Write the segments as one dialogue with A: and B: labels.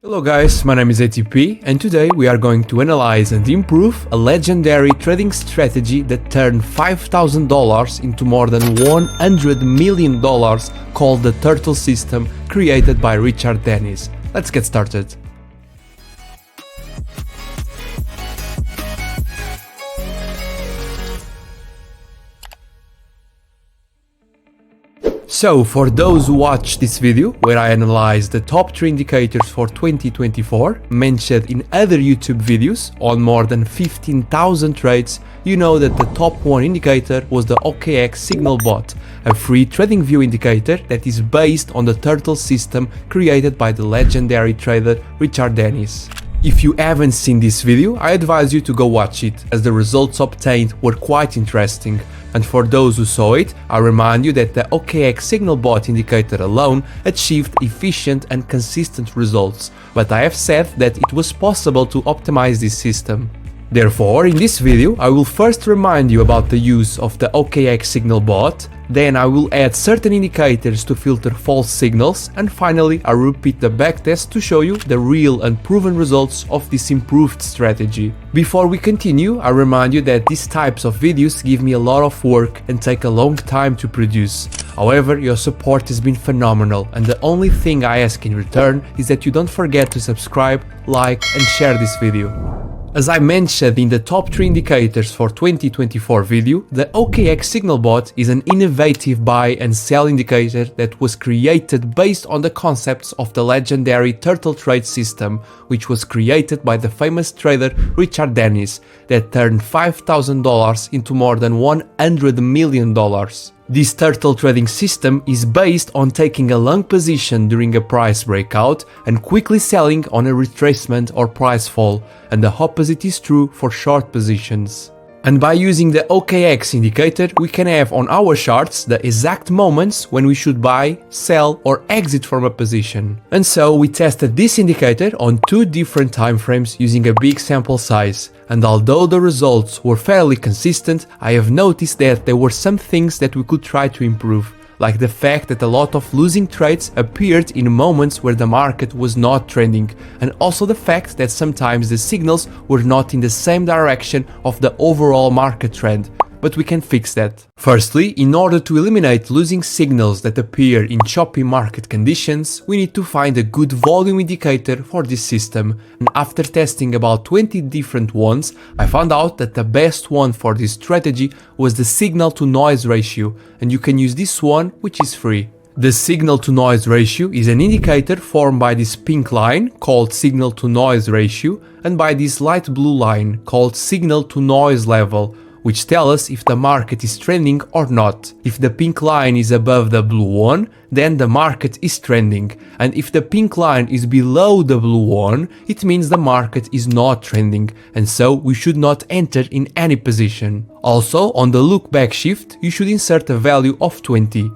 A: Hello guys, my name is ATP and today we are going to analyze and improve a legendary trading strategy that turned $5,000 into more than $100 million called the Turtle System, created by Richard Dennis. Let's get started. So, for those who watched this video, where I analyzed the top 3 indicators for 2024, mentioned in other YouTube videos on more than 15,000 trades, you know that the top 1 indicator was the OKX Signal Bot, a free trading view indicator that is based on the Turtle system created by the legendary trader Richard Dennis. If you haven't seen this video, I advise you to go watch it, as the results obtained were quite interesting. And for those who saw it, I remind you that the OKX Signal Bot indicator alone achieved efficient and consistent results, but I have said that it was possible to optimize this system. Therefore, in this video, I will first remind you about the use of the OKX Signal Bot, then I will add certain indicators to filter false signals, and finally I will repeat the backtest to show you the real and proven results of this improved strategy. Before we continue, I remind you that these types of videos give me a lot of work and take a long time to produce. However, your support has been phenomenal, and the only thing I ask in return is that you don't forget to subscribe, like and share this video. As I mentioned in the top 3 indicators for 2024 video, the OKX Signal Bot is an innovative buy and sell indicator that was created based on the concepts of the legendary Turtle trade system, which was created by the famous trader Richard Dennis, that turned $5,000 into more than $100 million. This turtle trading system is based on taking a long position during a price breakout and quickly selling on a retracement or price fall, and the opposite is true for short positions. And by using the OKX indicator, we can have on our charts the exact moments when we should buy, sell or exit from a position. And so we tested this indicator on 2 different time frames using a big sample size. And although the results were fairly consistent, I have noticed that there were some things that we could try to improve, like the fact that a lot of losing trades appeared in moments where the market was not trending, and also the fact that sometimes the signals were not in the same direction of the overall market trend. But we can fix that. Firstly, in order to eliminate losing signals that appear in choppy market conditions, we need to find a good volume indicator for this system, and after testing about 20 different ones, I found out that the best one for this strategy was the signal to noise ratio, and you can use this one, which is free. The signal to noise ratio is an indicator formed by this pink line, called signal to noise ratio, and by this light blue line, called signal to noise level, which tell us if the market is trending or not. If the pink line is above the blue one, then the market is trending, and if the pink line is below the blue one, it means the market is not trending, and so we should not enter in any position. Also, on the look back shift, you should insert a value of 20.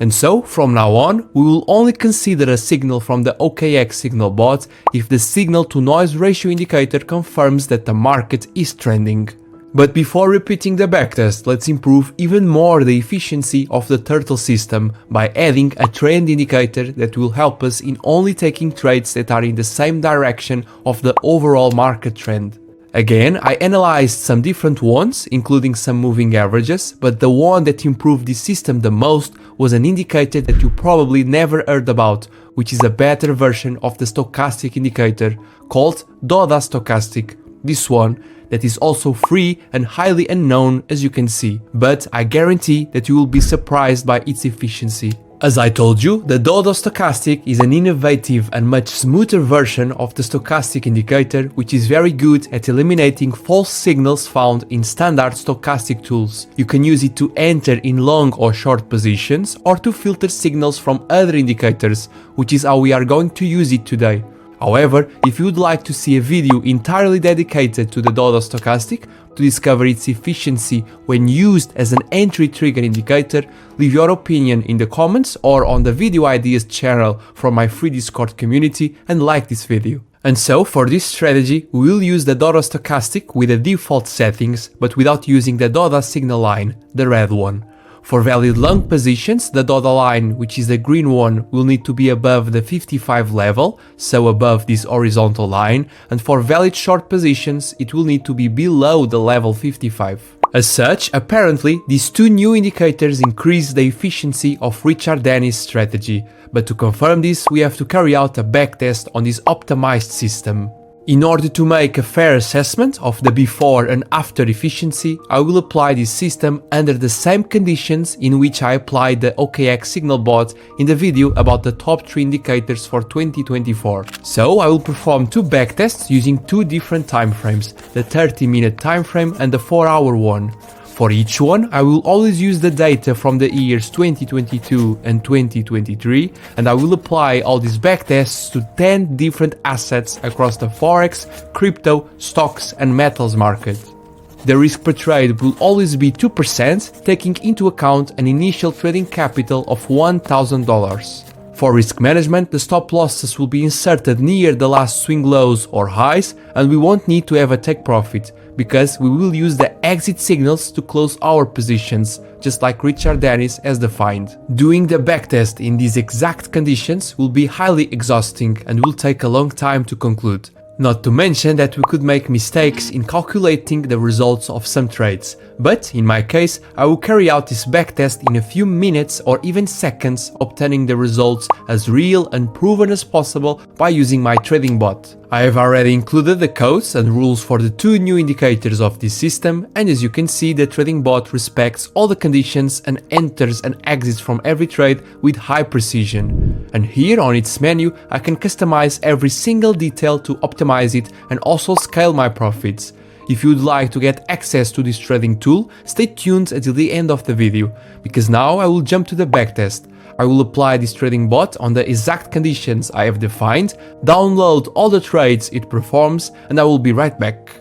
A: And so, from now on, we will only consider a signal from the OKX Signal Bot if the signal to noise ratio indicator confirms that the market is trending. But before repeating the backtest, let's improve even more the efficiency of the Turtle system by adding a trend indicator that will help us in only taking trades that are in the same direction of the overall market trend. Again, I analyzed some different ones, including some moving averages, but the one that improved this system the most was an indicator that you probably never heard about, which is a better version of the stochastic indicator, called DODA Stochastic. This one that is also free and highly unknown, as you can see, but I guarantee that you will be surprised by its efficiency. As I told you, the DODA Stochastic is an innovative and much smoother version of the stochastic indicator, which is very good at eliminating false signals found in standard stochastic tools. You can use it to enter in long or short positions, or to filter signals from other indicators, which is how we are going to use it today. However, if you would like to see a video entirely dedicated to the DODA Stochastic to discover its efficiency when used as an entry trigger indicator, leave your opinion in the comments or on the Video Ideas channel from my free Discord community and like this video. And so, for this strategy, we will use the DODA Stochastic with the default settings, but without using the DODA signal line, the red one. For valid long positions, the dotted line, which is the green one, will need to be above the 55 level, so above this horizontal line, and for valid short positions, it will need to be below the level 55. As such, apparently, these two new indicators increase the efficiency of Richard Dennis' strategy, but to confirm this, we have to carry out a backtest on this optimized system. In order to make a fair assessment of the before and after efficiency, I will apply this system under the same conditions in which I applied the OKX Signal Bot in the video about the top 3 indicators for 2024. So I will perform 2 backtests using 2 different timeframes, the 30-minute timeframe and the 4-hour one. For each one, I will always use the data from the years 2022 and 2023, and I will apply all these backtests to 10 different assets across the Forex, crypto, stocks and metals market. The risk per trade will always be 2%, taking into account an initial trading capital of $1,000. For risk management, the stop losses will be inserted near the last swing lows or highs, and we won't need to have a take profit, because we will use the exit signals to close our positions, just like Richard Dennis has defined. Doing the backtest in these exact conditions will be highly exhausting and will take a long time to conclude. Not to mention that we could make mistakes in calculating the results of some trades. But in my case, I will carry out this backtest in a few minutes or even seconds, obtaining the results as real and proven as possible by using my trading bot. I have already included the codes and rules for the 2 new indicators of this system, and as you can see, the trading bot respects all the conditions and enters and exits from every trade with high precision. And here on its menu, I can customize every single detail to optimize it and also scale my profits. If you would like to get access to this trading tool, stay tuned until the end of the video, because now I will jump to the backtest. I will apply this trading bot on the exact conditions I have defined, download all the trades it performs, and I will be right back.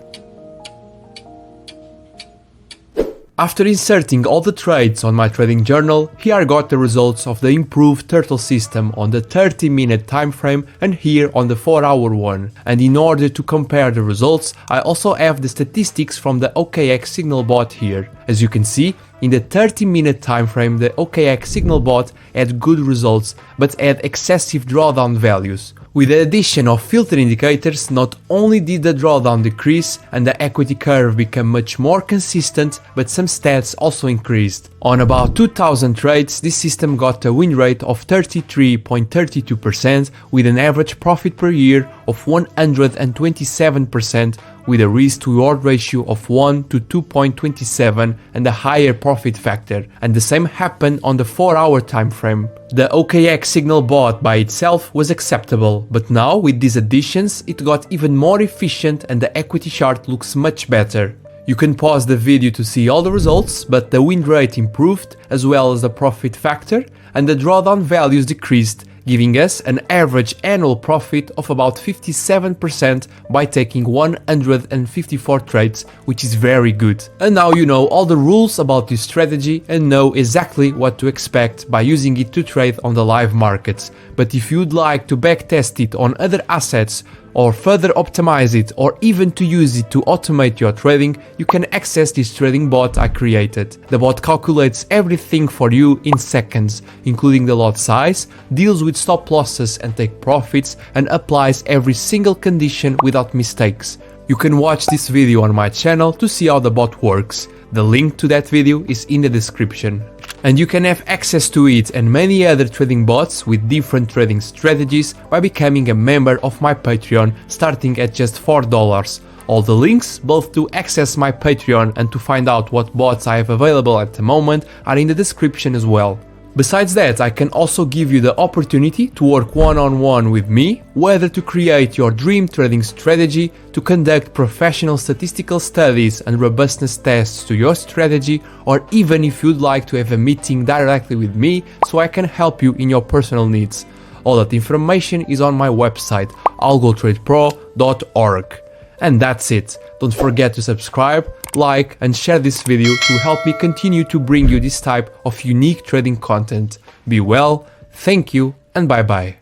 A: After inserting all the trades on my trading journal, here I got the results of the improved turtle system on the 30-minute time frame and here on the 4-hour one. And in order to compare the results, I also have the statistics from the OKX Signal Bot here. As you can see, in the 30-minute time frame, the OKX Signal Bot had good results, but had excessive drawdown values. With the addition of filter indicators, not only did the drawdown decrease and the equity curve become much more consistent, but some stats also increased. On about 2000 trades, this system got a win rate of 33.32% with an average profit per year of 127%, with a risk-to-reward ratio of 1 to 2.27 and a higher profit factor, and the same happened on the 4-hour time frame. The OKX Signal Bot by itself was acceptable, but now with these additions it got even more efficient and the equity chart looks much better. You can pause the video to see all the results, but the win rate improved as well as the profit factor, and the drawdown values decreased, giving us an average annual profit of about 57% by taking 154 trades, which is very good. And now you know all the rules about this strategy and know exactly what to expect by using it to trade on the live markets. But if you'd like to backtest it on other assets, or further optimize it, or even to use it to automate your trading, you can access this trading bot I created. The bot calculates everything for you in seconds, including the lot size, deals with stop losses and take profits, and applies every single condition without mistakes. You can watch this video on my channel to see how the bot works. The link to that video is in the description. And you can have access to it and many other trading bots with different trading strategies by becoming a member of my Patreon, starting at just $4. All the links, both to access my Patreon and to find out what bots I have available at the moment, are in the description as well. Besides that, I can also give you the opportunity to work one-on-one with me, whether to create your dream trading strategy, to conduct professional statistical studies and robustness tests to your strategy, or even if you'd like to have a meeting directly with me so I can help you in your personal needs. All that information is on my website, algotradepro.org. And that's it. Don't forget to subscribe, like and share this video to help me continue to bring you this type of unique trading content. Be well, thank you and bye bye.